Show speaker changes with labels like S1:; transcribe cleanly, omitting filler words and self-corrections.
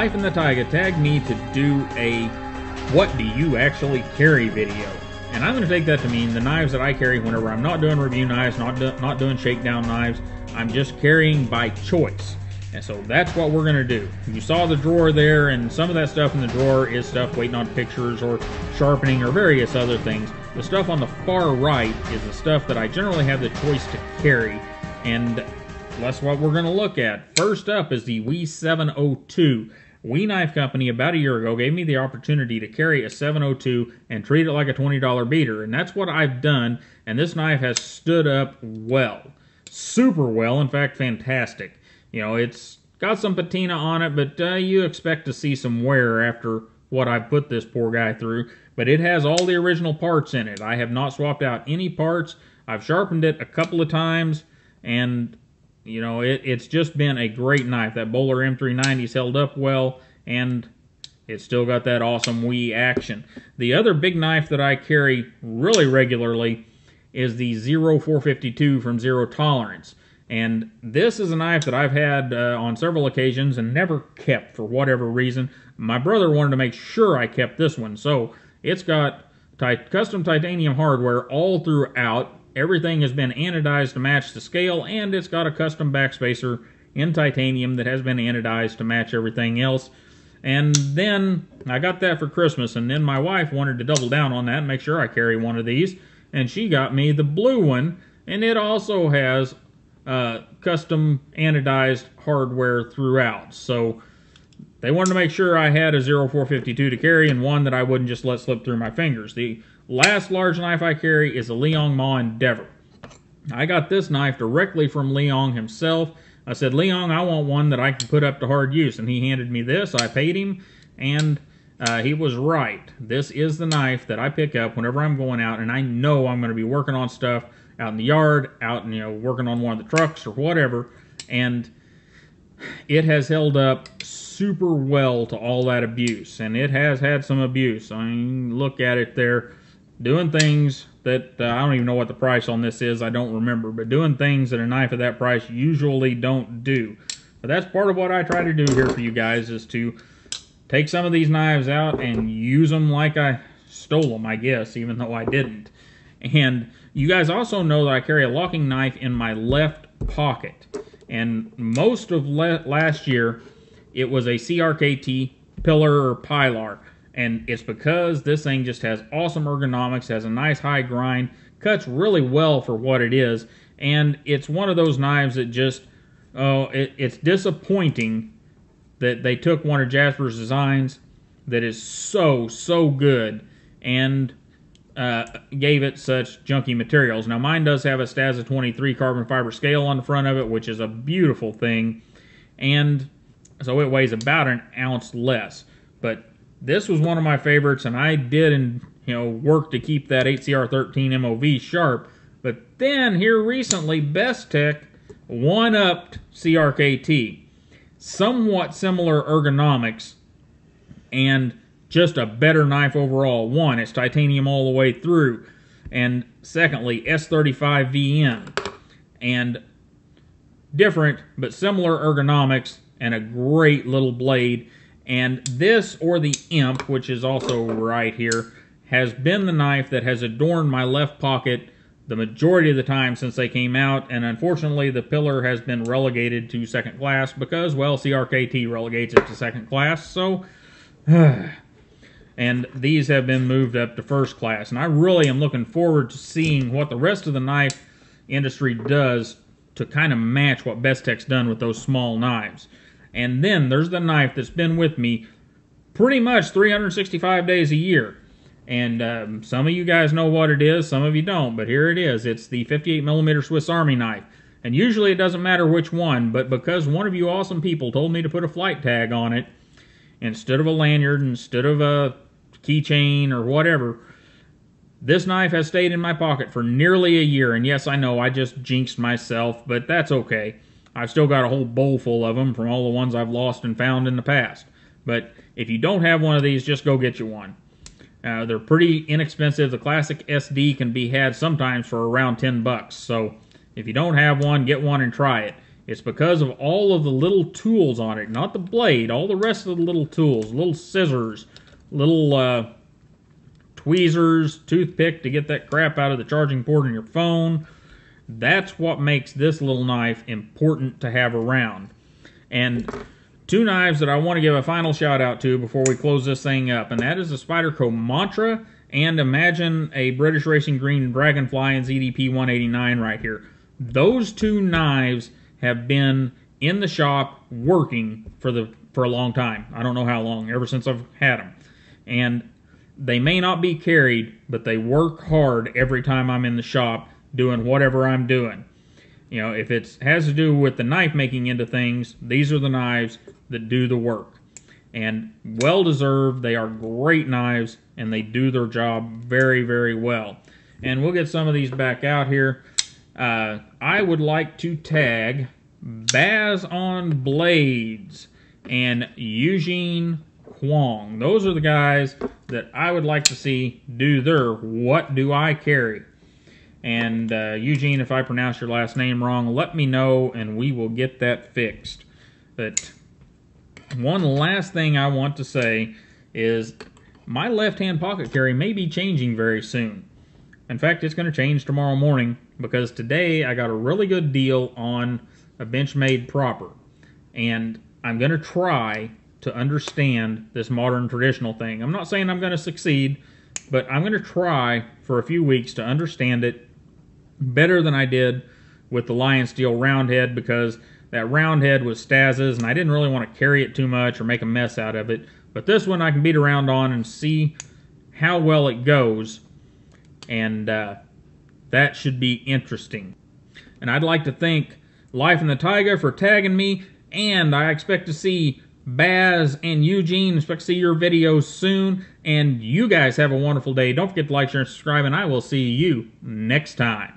S1: wife and the Tiaga tagged me to do a what do you actually carry video. And I'm going to take that to mean the knives that I carry whenever I'm not doing review knives, not doing shakedown knives. I'm just carrying by choice. And so that's what we're going to do. You saw the drawer there, and some of that stuff in the drawer is stuff waiting on pictures or sharpening or various other things. The stuff on the far right is the stuff that I generally have the choice to carry, and that's what we're going to look at. First up is the WE 702. WE Knife Company about a year ago gave me the opportunity to carry a 702 and treat it like a $20 beater, and that's what I've done, and this knife has stood up well. Super well, in fact, fantastic. You know, it's got some patina on it, but you expect to see some wear after what I put this poor guy through. But it has all the original parts in it. I have not swapped out any parts. I've sharpened it a couple of times, and, you know, it's just been a great knife. That Bowler M390's held up well, and it's still got that awesome WE action. The other big knife that I carry really regularly is the 0452 from Zero Tolerance. And this is a knife that I've had on several occasions and never kept for whatever reason. My brother wanted to make sure I kept this one. So it's got custom titanium hardware all throughout. Everything has been anodized to match the scale, and it's got a custom backspacer in titanium that has been anodized to match everything else. And then I got that for Christmas, and then my wife wanted to double down on that and make sure I carry one of these. And she got me the blue one, and it also has custom anodized hardware throughout. So they wanted to make sure I had a 0452 to carry, and one that I wouldn't just let slip through my fingers. The last large knife I carry is a Leong Ma Endeavor. I got this knife directly from Leong himself. I said, Leong, I want one that I can put up to hard use, and he handed me this. I paid him, and he was right. This is the knife that I pick up whenever I'm going out, and I know I'm going to be working on stuff out in the yard, out, you know, working on one of the trucks or whatever, and it has held up super well to all that abuse, and it has had some abuse. I mean, look at it there, doing things that, I don't even know what the price on this is, I don't remember, but doing things that a knife of that price usually don't do. But that's part of what I try to do here for you guys, is to take some of these knives out and use them like I stole them, I guess, even though I didn't. And you guys also know that I carry a locking knife in my left pocket. And most of last year, it was a CRKT pillar or pilar. And it's because this thing just has awesome ergonomics, has a nice high grind, cuts really well for what it is. And it's one of those knives that just, it's disappointing that they took one of Jasper's designs that is so good and gave it such junky materials. Now mine does have a Stazza 23 carbon fiber scale on the front of it, which is a beautiful thing, and so it weighs about an ounce less. But this was one of my favorites, and I did work to keep that 8CR13 MOV sharp. But then here recently, Best Tech one-upped CRKT. Somewhat similar ergonomics, and just a better knife overall. One, it's titanium all the way through. And secondly, S35VN. And different, but similar ergonomics, and a great little blade. And this, or the Imp, which is also right here, has been the knife that has adorned my left pocket the majority of the time since they came out. And unfortunately, the pillar has been relegated to second class because, well, CRKT relegates it to second class. So, and these have been moved up to first class. And I really am looking forward to seeing what the rest of the knife industry does to kind of match what Best Tech's done with those small knives. And then there's the knife that's been with me pretty much 365 days a year. And some of you guys know what it is, some of you don't, but here it is. It's the 58mm Swiss Army knife. And usually it doesn't matter which one, but because one of you awesome people told me to put a flight tag on it, instead of a lanyard, instead of a keychain or whatever, this knife has stayed in my pocket for nearly a year. And yes, I know I just jinxed myself, but that's okay. I've still got a whole bowl full of them from all the ones I've lost and found in the past. But if you don't have one of these, just go get you one. They're pretty inexpensive. The classic SD can be had sometimes for around $10. So if you don't have one, get one and try it. It's because of all of the little tools on it, not the blade, all the rest of the little tools, little scissors, little tweezers, toothpick to get that crap out of the charging port in your phone. That's what makes this little knife important to have around. And two knives that I want to give a final shout out to before we close this thing up, and that is the Spyderco Mantra and Imagine a British Racing Green Dragonfly and ZDP 189 right here. Those two knives have been in the shop working for a long time. I don't know how long, ever since I've had them. And they may not be carried, but they work hard every time I'm in the shop doing whatever I'm doing. You know, if it has to do with the knife making into things, these are the knives that do the work. And well deserved. They are great knives, and they do their job very, very well. And we'll get some of these back out here. I would like to tag Baz on Blades and Eugene Kwong. Those are the guys that I would like to see do their What Do I Carry? And Eugene, if I pronounce your last name wrong, let me know and we will get that fixed. But one last thing I want to say is my left-hand pocket carry may be changing very soon. In fact, it's going to change tomorrow morning because today I got a really good deal on a Benchmade proper. And I'm going to try to understand this modern traditional thing. I'm not saying I'm going to succeed, but I'm going to try for a few weeks to understand it better than I did with the Lion Steel Roundhead, because that Roundhead was Staz's and I didn't really want to carry it too much or make a mess out of it. But this one I can beat around on and see how well it goes, and that should be interesting. And I'd like to thank Life in the Tiaga for tagging me, and I expect to see Baz and Eugene. Expect to see your videos soon, and you guys have a wonderful day. Don't forget to like, share, and subscribe, and I will see you next time.